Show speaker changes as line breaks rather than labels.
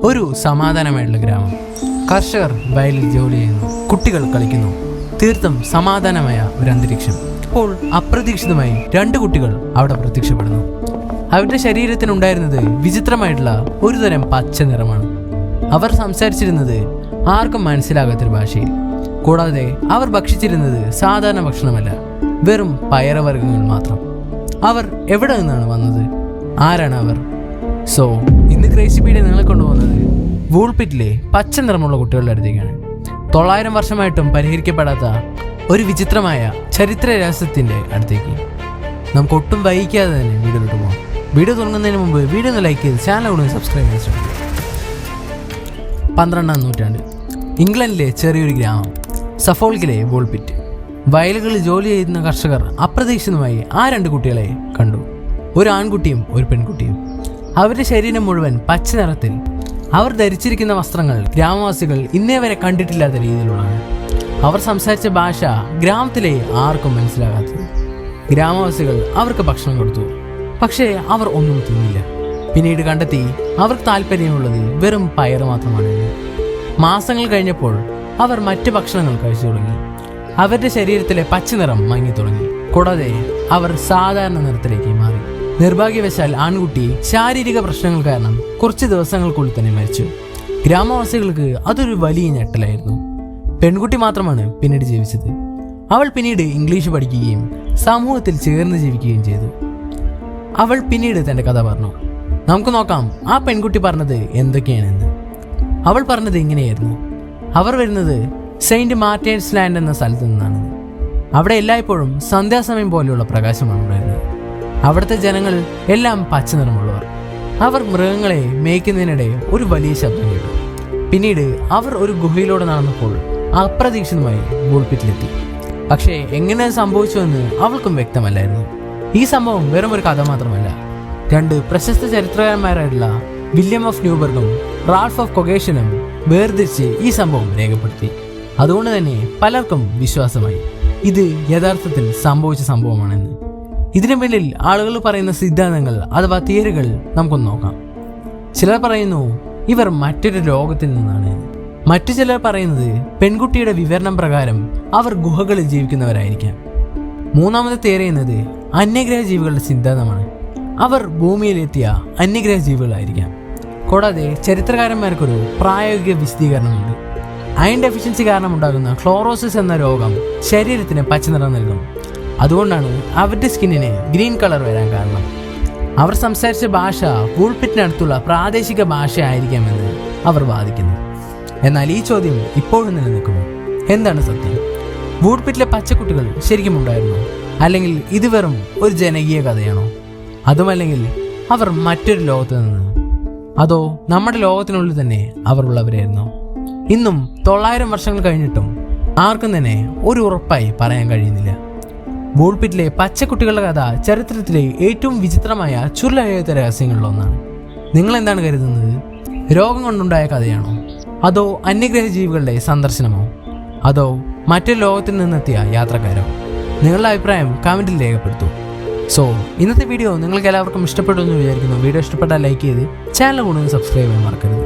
ഒരു സമാധാനമായിട്ടുള്ള ഗ്രാമം. കർഷകർ വയലിൽ ജോലി ചെയ്യുന്നു, കുട്ടികൾ കളിക്കുന്നു. തീർത്തും സമാധാനമായ ഒരു അന്തരീക്ഷം. ഇപ്പോൾ അപ്രതീക്ഷിതമായി 2 കുട്ടികൾ അവിടെ പ്രത്യക്ഷപ്പെടുന്നു. അവരുടെ ശരീരത്തിനുണ്ടായിരുന്നത് വിചിത്രമായിട്ടുള്ള ഒരുതരം പച്ച നിറമാണ്. അവർ സംസാരിച്ചിരുന്നത് ആർക്കും മനസ്സിലാകാത്തൊരു ഭാഷയിൽ. കൂടാതെ അവർ ഭക്ഷിച്ചിരുന്നത് സാധാരണ ഭക്ഷണമല്ല, വെറും പയറുവർഗ്ഗങ്ങൾ മാത്രം. അവർ എവിടെ നിന്നാണ് വന്നത്? ആരാണ് അവർ? സോ ഇന്ന് ക്രേസി പീഡിയ നിങ്ങളെ കൊണ്ടുപോകുന്നത് വൂൾപിറ്റിലെ പച്ച നിറമുള്ള കുട്ടികളുടെ അടുത്തേക്കാണ്. 900 വർഷമായിട്ടും പരിഹരിക്കപ്പെടാത്ത ഒരു വിചിത്രമായ ചരിത്ര രഹസ്യത്തിൻ്റെ അടുത്തേക്ക്. നമുക്ക് ഒട്ടും വൈകിക്കാതെ തന്നെ വീഡിയോയിലോട്ട് പോകാം. വീഡിയോ തുടങ്ങുന്നതിന് മുമ്പ് വീഡിയോ ഒന്ന് ലൈക്ക് ചെയ്ത് ചാനൽ കൂടെ സബ്സ്ക്രൈബ് ചെയ്യാൻ ശ്രമിക്കുക. 12ാം നൂറ്റാണ്ട് ഇംഗ്ലണ്ടിലെ ചെറിയൊരു ഗ്രാമം സഫോൾക്കിലെ വൂൾപിറ്റ്. വയലുകളിൽ ജോലി ചെയ്യുന്ന കർഷകർ അപ്രതീക്ഷിതമായി ആ 2 കുട്ടികളെ കണ്ടു. ഒരു ആൺകുട്ടിയും ഒരു പെൺകുട്ടിയും. അവരുടെ ശരീരം മുഴുവൻ പച്ച നിറത്തിൽ. അവർ ധരിച്ചിരിക്കുന്ന വസ്ത്രങ്ങൾ ഗ്രാമവാസികൾ ഇന്നേ വരെ കണ്ടിട്ടില്ലാത്ത രീതിയിലുള്ളതാണ്. അവർ സംസാരിച്ച ഭാഷ ഗ്രാമത്തിലെ ആർക്കും മനസ്സിലാകാത്തത്. ഗ്രാമവാസികൾ അവർക്ക് ഭക്ഷണം കൊടുത്തു, പക്ഷേ അവർ ഒന്നും തിന്നില്ല. പിന്നീട് കണ്ടെത്തി അവർക്ക് താല്പര്യമുള്ളത് വെറും പയറ് മാത്രമാണ്. മാസങ്ങൾ കഴിഞ്ഞപ്പോൾ അവർ മറ്റ് ഭക്ഷണങ്ങൾ കഴിച്ചു തുടങ്ങി. അവരുടെ ശരീരത്തിലെ പച്ച നിറം മങ്ങി തുടങ്ങി. കൂടാതെ അവർ സാധാരണ നിറത്തിലേക്ക് മാറി. നിർഭാഗ്യവശാൽ ആൺകുട്ടി ശാരീരിക പ്രശ്നങ്ങൾ കാരണം കുറച്ച് ദിവസങ്ങൾക്കുള്ളിൽ തന്നെ മരിച്ചു. ഗ്രാമവാസികൾക്ക് അതൊരു വലിയ ഞെട്ടലായിരുന്നു. പെൺകുട്ടി മാത്രമാണ് പിന്നീട് ജീവിച്ചത്. അവൾ പിന്നീട് ഇംഗ്ലീഷ് പഠിക്കുകയും സമൂഹത്തിൽ ചേർന്ന് ജീവിക്കുകയും ചെയ്തു. അവൾ പിന്നീട് തൻ്റെ കഥ പറഞ്ഞു. നമുക്ക് നോക്കാം ആ പെൺകുട്ടി പറഞ്ഞത് എന്തൊക്കെയാണെന്ന്. അവൾ പറഞ്ഞത് ഇങ്ങനെയായിരുന്നു. അവർ വരുന്നത് സെയിൻറ്റ് മാർട്ടിൻസ് ലാൻഡ് എന്ന സ്ഥലത്ത് നിന്നാണ്. അവിടെ എല്ലായ്പ്പോഴും സന്ധ്യാസമയം പോലെയുള്ള പ്രകാശമാണ് ഉണ്ടായിരുന്നത്. അവിടുത്തെ ജനങ്ങൾ എല്ലാം പച്ച നിറമുള്ളവർ. അവർ മൃഗങ്ങളെ മേയ്ക്കുന്നതിനിടെ ഒരു വലിയ ശബ്ദം കേട്ടു. പിന്നീട് അവർ ഒരു ഗുഹയിലൂടെ നടന്നപ്പോൾ അപ്രതീക്ഷിതമായി വൂൾപിറ്റിലെത്തി. പക്ഷേ എങ്ങനെ സംഭവിച്ചുവെന്ന് അവൾക്കും വ്യക്തമല്ലായിരുന്നു. ഈ സംഭവം വെറും ഒരു കഥ മാത്രമല്ല. 2 പ്രശസ്ത ചരിത്രകാരന്മാരായിട്ടുള്ള വില്യം ഓഫ് ന്യൂബർഗും റാൾഫ് ഓഫ് കൊഗേഷനും വേർതിരിച്ച് ഈ സംഭവം രേഖപ്പെടുത്തി. അതുകൊണ്ട് തന്നെ പലർക്കും വിശ്വാസമായി ഇത് യഥാർത്ഥത്തിൽ സംഭവിച്ച സംഭവമാണെന്ന്. ഇതിനു പിന്നിൽ ആളുകൾ പറയുന്ന സിദ്ധാന്തങ്ങൾ അഥവാ തിയറികൾ നമുക്കൊന്ന് നോക്കാം. ചിലർ പറയുന്നു ഇവർ മറ്റൊരു ലോകത്തിൽ നിന്നാണ്. മറ്റു ചിലർ പറയുന്നത് പെൺകുട്ടിയുടെ വിവരണം പ്രകാരം അവർ ഗുഹകളിൽ ജീവിക്കുന്നവരായിരിക്കാം. മൂന്നാമത്തെ തിയറി എന്നത് അന്യഗ്രഹ ജീവികളുടെ സിദ്ധാന്തമാണ്. അവർ ഭൂമിയിലെത്തിയ അന്യഗ്രഹ ജീവികളായിരിക്കാം. കൂടാതെ ചരിത്രകാരന്മാർക്കൊരു പ്രായോഗിക വിശദീകരണമുണ്ട്. അയൺ ഡെഫിഷ്യൻസി കാരണമുണ്ടാകുന്ന ക്ലോറോസിസ് എന്ന രോഗം ശരീരത്തിന് പച്ച നിറം നൽകും. അതുകൊണ്ടാണ് അവരുടെ സ്കിന്നിന് ഗ്രീൻ കളർ വരാൻ കാരണം. അവർ സംസാരിച്ച ഭാഷ വൂൾപിറ്റിനടുത്തുള്ള പ്രാദേശിക ഭാഷ ആയിരിക്കാമെന്ന് അവർ വാദിക്കുന്നു. എന്നാൽ ഈ ചോദ്യം ഇപ്പോഴും നിലനിൽക്കുന്നു. എന്താണ് സത്യം? വൂൾപിറ്റിലെ പച്ചക്കുട്ടികൾ ശരിക്കും ഉണ്ടായിരുന്നു, അല്ലെങ്കിൽ ഇത് വെറും ഒരു ജനകീയ കഥയാണോ? അതുമല്ലെങ്കിൽ അവർ മറ്റൊരു ലോകത്ത് നിന്ന്, അതോ നമ്മുടെ ലോകത്തിനുള്ളിൽ തന്നെ അവർ ഉള്ളവരായിരുന്നോ? ഇന്നും 900 വർഷങ്ങൾ കഴിഞ്ഞിട്ടും ആർക്കും തന്നെ ഒരു ഉറപ്പായി പറയാൻ കഴിയുന്നില്ല. വൂൾപിറ്റിലെ പച്ചക്കുട്ടികളുടെ കഥ ചരിത്രത്തിലെ ഏറ്റവും വിചിത്രമായ ചുരുളഴിയാത്ത രഹസ്യങ്ങളിലൊന്നാണ്. നിങ്ങൾ എന്താണ് കരുതുന്നത്? രോഗം കൊണ്ടുണ്ടായ കഥയാണോ? അതോ അന്യഗ്രഹ ജീവികളുടെ സന്ദർശനമോ? അതോ മറ്റൊരു ലോകത്തിൽ നിന്നെത്തിയ യാത്രക്കാരോ? നിങ്ങളുടെ അഭിപ്രായം കമൻറ്റിൽ രേഖപ്പെടുത്തൂ. സോ ഇന്നത്തെ വീഡിയോ നിങ്ങൾക്ക് എല്ലാവർക്കും ഇഷ്ടപ്പെട്ടു എന്ന് വിചാരിക്കുന്നു. വീഡിയോ ഇഷ്ടപ്പെട്ടാൽ ലൈക്ക് ചെയ്ത് ചാനൽ കൂടുതൽ സബ്സ്ക്രൈബ് ചെയ്യാൻ മറക്കരുത്.